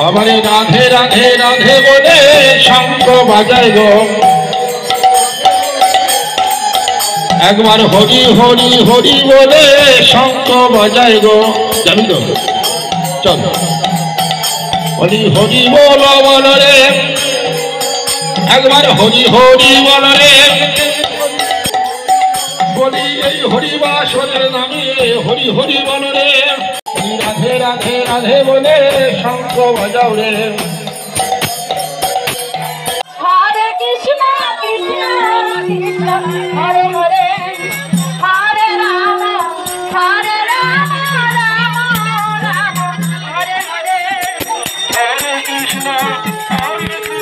আমারে রাধে রাধে রাধে বলে শঙ্খ বাজায় গো, একবার হরি হরি হরি বলে শঙ্খ বাজায় গো। যাবি তো? চল। হরি হরি বল বল রে, একবার হরি হরি বল রে, বলি এই হরিবাসনের নামে হরি হরি বল রে। রাধে রাধে রাধে বলে শঙ্খ বাজাও রে। হরে কৃষ্ণ কৃষ্ণ কৃষ্ণ হরে হরে, হরে রাম হরে রাম রাম রাম হরে হরে। হরে কৃষ্ণ হরে Krishna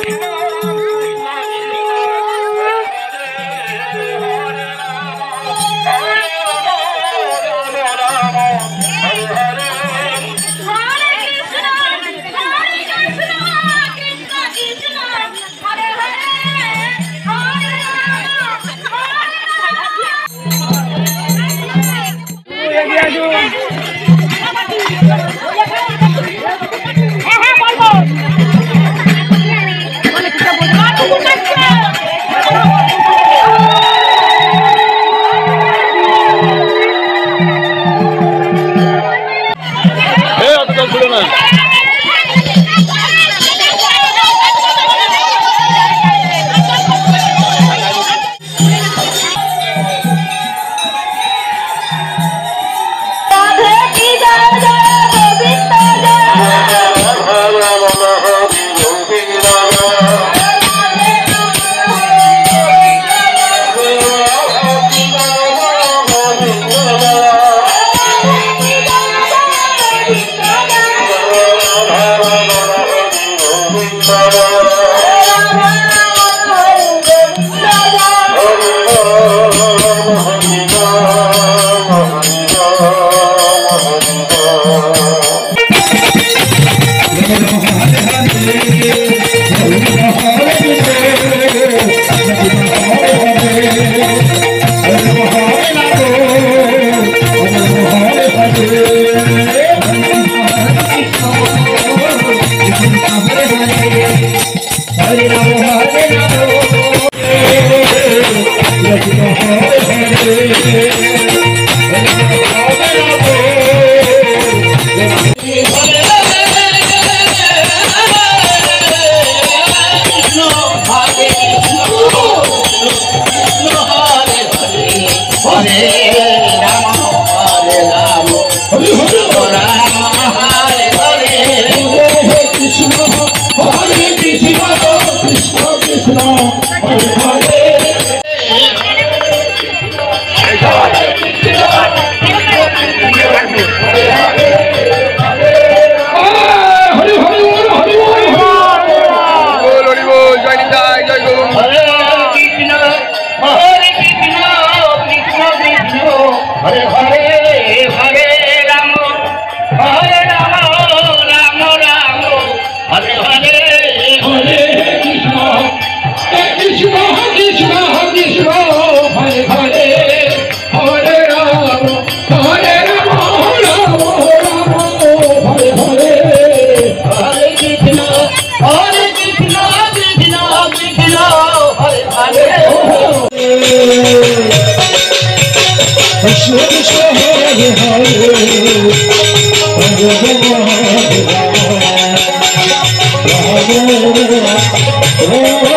Krishna Krishna Hare Hare, Hare Rama Rama Rama